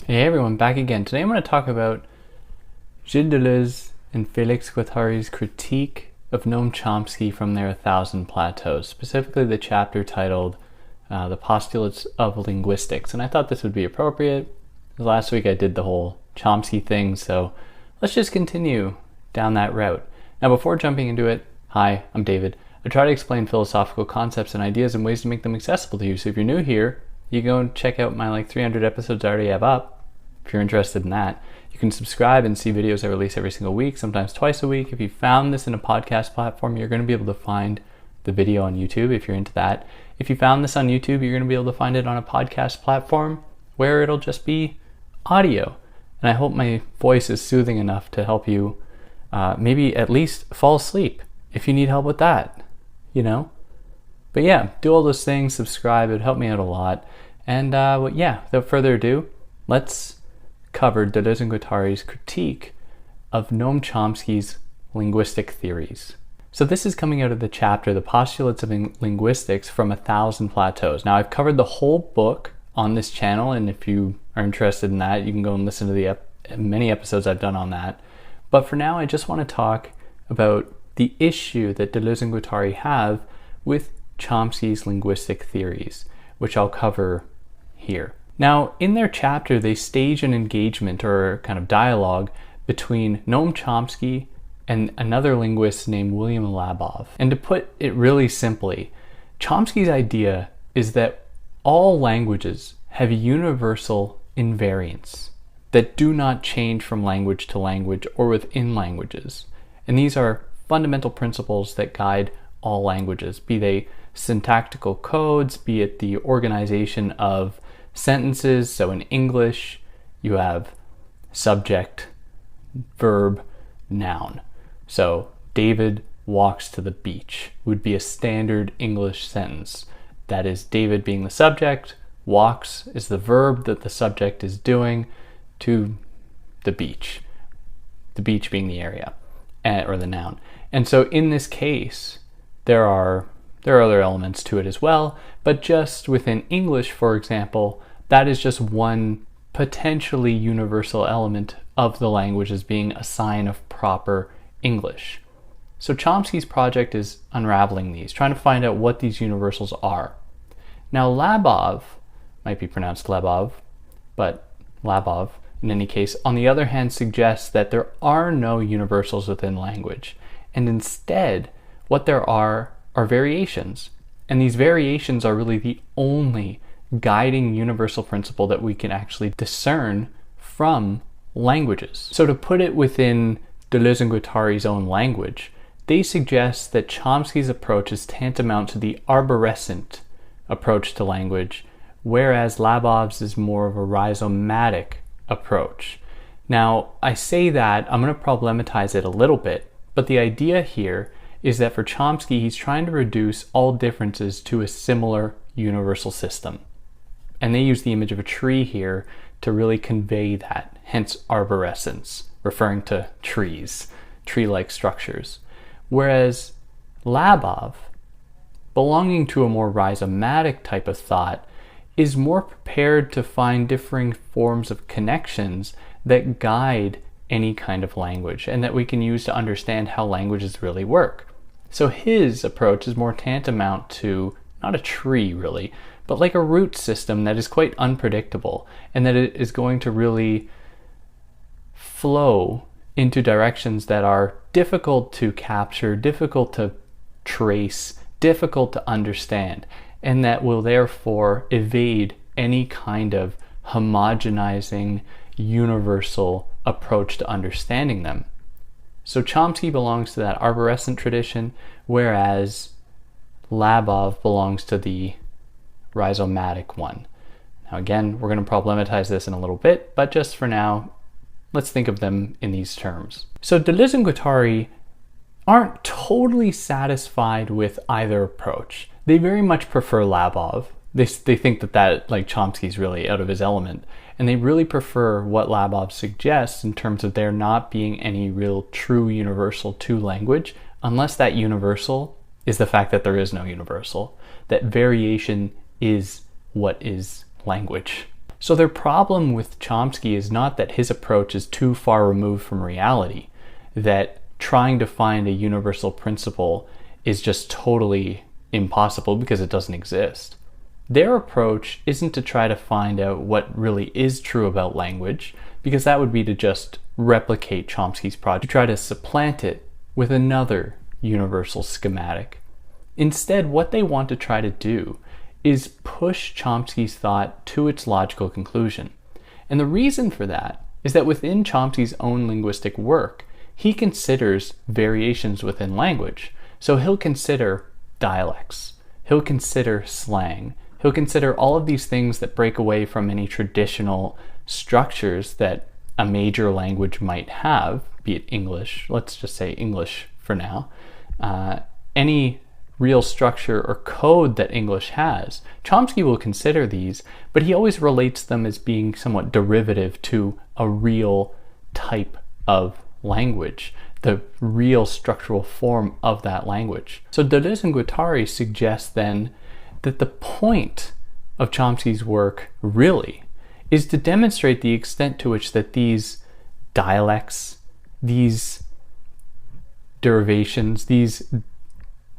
Hey everyone, back again. Today I'm going to talk about Gilles Deleuze and Félix Guattari's critique of Noam Chomsky from their 1,000 Plateaus, specifically the chapter titled The Postulates of Linguistics. And I thought this would be appropriate. Last week I did the whole Chomsky thing, so let's just continue down that route. Now before jumping into it, hi, I'm David. I try to explain philosophical concepts and ideas in ways to make them accessible to you. So if you're new here, you go and check out my 300 episodes I already have up. If you're interested in that, you can subscribe and see videos I release every single week, sometimes twice a week. If you found this in a podcast platform, you're going to be able to find the video on YouTube if you're into that. If you found this on YouTube, you're going to be able to find it on a podcast platform where it'll just be audio. And I hope my voice is soothing enough to help you maybe at least fall asleep if you need help with that, you know? But yeah, do all those things, subscribe, it would help me out a lot. And without further ado, let's cover Deleuze and Guattari's critique of Noam Chomsky's linguistic theories. So this is coming out of the chapter, The Postulates of Linguistics from 1,000 Plateaus. Now I've covered the whole book on this channel, and if you are interested in that, you can go and listen to the many episodes I've done on that. But for now, I just want to talk about the issue that Deleuze and Guattari have with Chomsky's linguistic theories, which I'll cover here. Now, in their chapter, they stage an engagement or kind of dialogue between Noam Chomsky and another linguist named William Labov. And to put it really simply, Chomsky's idea is that all languages have universal invariants that do not change from language to language or within languages. And these are fundamental principles that guide all languages, be they syntactical codes, be it the organization of sentences. So in English, you have subject, verb, noun. So David walks to the beach would be a standard English sentence. That is David being the subject, walks is the verb that the subject is doing to the beach being the area or the noun. And so in this case, there are other elements to it as well, but just within English, for example, that is just one potentially universal element of the language as being a sign of proper English. So Chomsky's project is unraveling these, trying to find out what these universals are. Now Labov, might be pronounced Lebov, but Labov in any case, on the other hand, suggests that there are no universals within language, and instead what there are variations. And these variations are really the only guiding universal principle that we can actually discern from languages. So to put it within Deleuze and Guattari's own language, they suggest that Chomsky's approach is tantamount to the arborescent approach to language, whereas Labov's is more of a rhizomatic approach. Now, I say that, I'm going to problematize it a little bit, but the idea here is that for Chomsky, he's trying to reduce all differences to a similar universal system. And they use the image of a tree here to really convey that, hence arborescence, referring to trees, tree-like structures. Whereas Labov, belonging to a more rhizomatic type of thought, is more prepared to find differing forms of connections that guide any kind of language and that we can use to understand how languages really work. So his approach is more tantamount to not a tree really, but like a root system that is quite unpredictable and that it is going to really flow into directions that are difficult to capture, difficult to trace, difficult to understand, and that will therefore evade any kind of homogenizing universal approach to understanding them. So Chomsky belongs to that arborescent tradition, whereas Labov belongs to the rhizomatic one. Now again, we're going to problematize this in a little bit, but just for now, let's think of them in these terms. So Deleuze and Guattari aren't totally satisfied with either approach. They very much prefer Labov. They think that like Chomsky's really out of his element, and they really prefer what Labov suggests in terms of there not being any real true universal to language, unless that universal is the fact that there is no universal, that variation is what is language. So their problem with Chomsky is not that his approach is too far removed from reality, that trying to find a universal principle is just totally impossible because it doesn't exist. Their approach isn't to try to find out what really is true about language, because that would be to just replicate Chomsky's project, to try to supplant it with another universal schematic. Instead, what they want to try to do is push Chomsky's thought to its logical conclusion. And the reason for that is that within Chomsky's own linguistic work, he considers variations within language. So he'll consider dialects, he'll consider slang, he'll consider all of these things that break away from any traditional structures that a major language might have, be it English, let's just say English for now, any real structure or code that English has. Chomsky will consider these, but he always relates them as being somewhat derivative to a real type of language, the real structural form of that language. So Deleuze and Guattari suggest then that the point of Chomsky's work really is to demonstrate the extent to which that these dialects, these derivations, these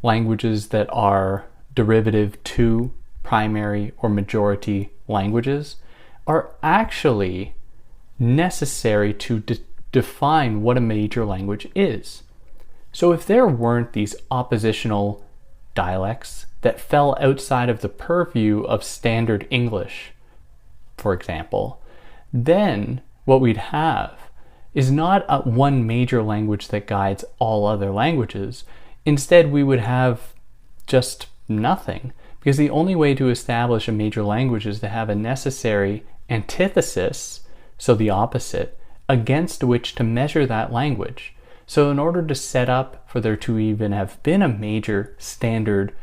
languages that are derivative to primary or majority languages are actually necessary to define what a major language is. So if there weren't these oppositional dialects that fell outside of the purview of standard English, for example, then what we'd have is not one major language that guides all other languages. Instead, we would have just nothing, because the only way to establish a major language is to have a necessary antithesis, so the opposite, against which to measure that language. So in order to set up for there to even have been a major standard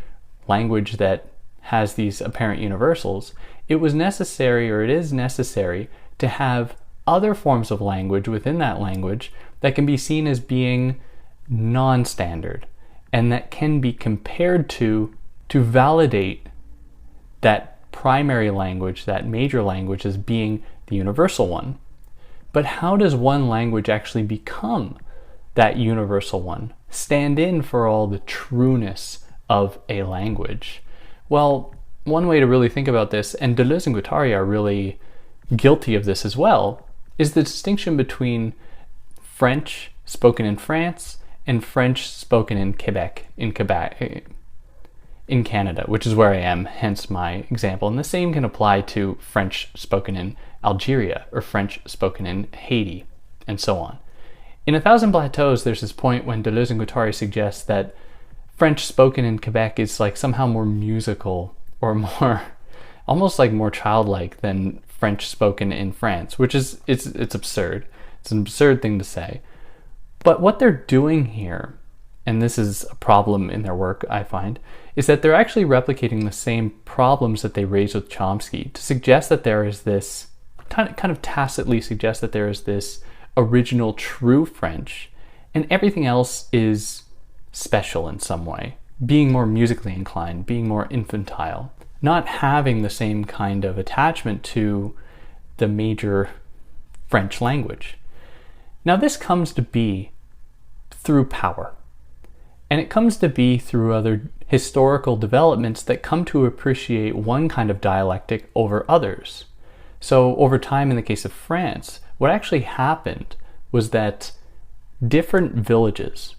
language that has these apparent universals, it was necessary, or it is necessary, to have other forms of language within that language that can be seen as being non-standard and that can be compared to validate that primary language, that major language, as being the universal one. But how does one language actually become that universal one, stand in for all the trueness of a language? Well, one way to really think about this, and Deleuze and Guattari are really guilty of this as well, is the distinction between French spoken in France and French spoken in Quebec, in Canada, which is where I am, hence my example. And the same can apply to French spoken in Algeria or French spoken in Haiti, and so on. In A Thousand Plateaus, there's this point when Deleuze and Guattari suggests that French spoken in Quebec is like somehow more musical or more, almost like more childlike than French spoken in France, which is, it's absurd. It's an absurd thing to say. But what they're doing here, and this is a problem in their work, I find, is that they're actually replicating the same problems that they raised with Chomsky to suggest that there is this, kind of tacitly suggest that there is this original true French, and everything else is special in some way, being more musically inclined, being more infantile, not having the same kind of attachment to the major French language. Now this comes to be through power, and it comes to be through other historical developments that come to appreciate one kind of dialectic over others. So over time, in the case of France, what actually happened was that different villages,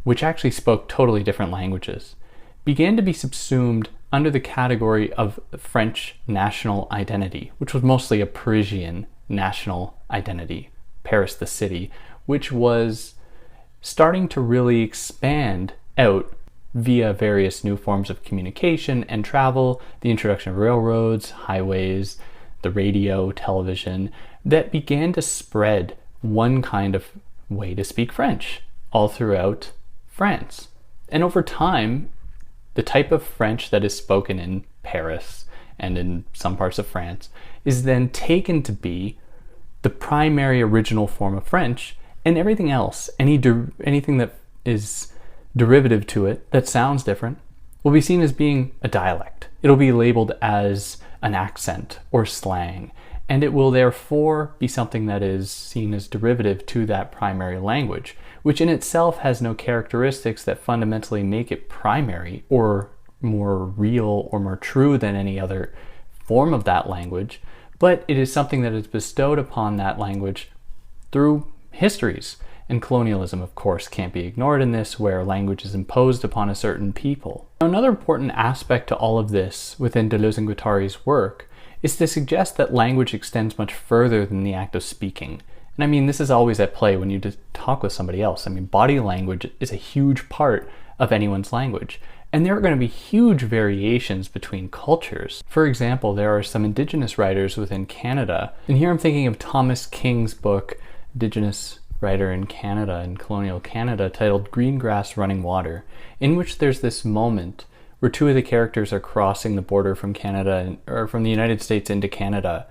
which actually spoke totally different languages, began to be subsumed under the category of French national identity, which was mostly a Parisian national identity, Paris the city, which was starting to really expand out via various new forms of communication and travel, the introduction of railroads, highways, the radio, television, that began to spread one kind of way to speak French all throughout France. And over time, the type of French that is spoken in Paris and in some parts of France is then taken to be the primary original form of French, and everything else, anything that is derivative to it that sounds different, will be seen as being a dialect. It'll be labeled as an accent or slang, and it will therefore be something that is seen as derivative to that primary language, which in itself has no characteristics that fundamentally make it primary or more real or more true than any other form of that language, but it is something that is bestowed upon that language through histories. And colonialism, of course, can't be ignored in this, where language is imposed upon a certain people. Another important aspect to all of this within Deleuze and Guattari's work is to suggest that language extends much further than the act of speaking. And I mean, this is always at play when you just talk with somebody else. I mean, body language is a huge part of anyone's language. And there are going to be huge variations between cultures. For example, there are some Indigenous writers within Canada. And here I'm thinking of Thomas King's book, Indigenous writer in Canada, in colonial Canada, titled Green Grass Running Water, in which there's this moment where two of the characters are crossing the border from Canada, or from the United States into Canada,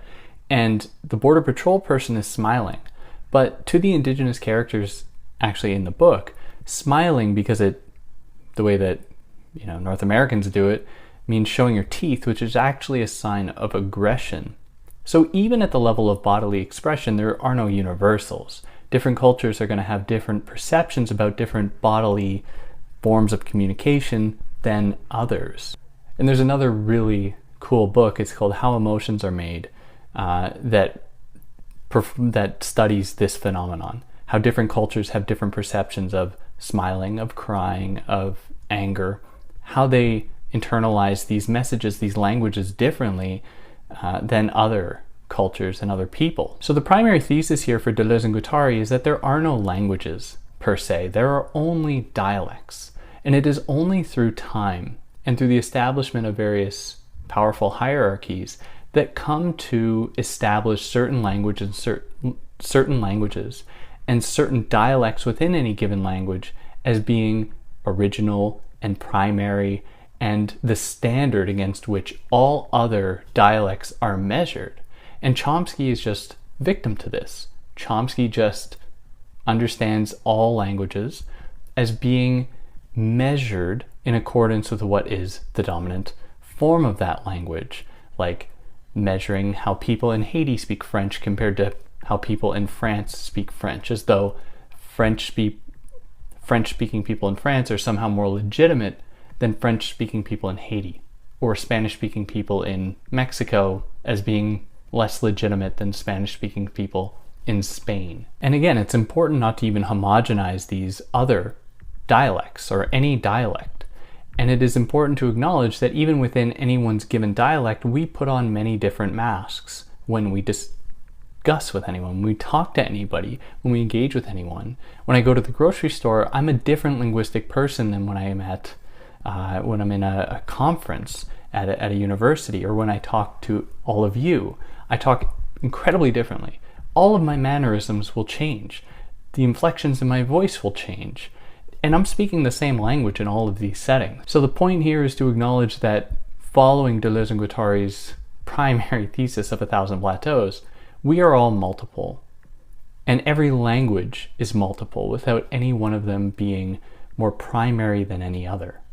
and the Border Patrol person is smiling. But to the Indigenous characters actually in the book, smiling because the way that North Americans do it means showing your teeth, which is actually a sign of aggression. So even at the level of bodily expression, there are no universals. Different cultures are going to have different perceptions about different bodily forms of communication than others. And there's another really cool book. It's called How Emotions Are Made, that studies this phenomenon. How different cultures have different perceptions of smiling, of crying, of anger, how they internalize these messages, these languages differently than other cultures and other people. So the primary thesis here for Deleuze and Guattari is that there are no languages per se. There are only dialects. And it is only through time and through the establishment of various powerful hierarchies that come to establish certain languages and certain dialects within any given language as being original and primary and the standard against which all other dialects are measured. And Chomsky is just victim to this. Chomsky just understands all languages as being measured in accordance with what is the dominant form of that language, like measuring how people in Haiti speak French compared to how people in France speak French, as though French-speaking people in France are somehow more legitimate than French-speaking people in Haiti, or Spanish-speaking people in Mexico as being less legitimate than Spanish-speaking people in Spain. And again, it's important not to even homogenize these other dialects or any dialect. And it is important to acknowledge that even within anyone's given dialect, we put on many different masks when we discuss with anyone, when we talk to anybody, when we engage with anyone. When I go to the grocery store, I'm a different linguistic person than when I am when I'm in a conference at a university, or when I talk to all of you. I talk incredibly differently. All of my mannerisms will change. The inflections in my voice will change. And I'm speaking the same language in all of these settings. So the point here is to acknowledge that following Deleuze and Guattari's primary thesis of 1,000 plateaus, we are all multiple. And every language is multiple, without any one of them being more primary than any other.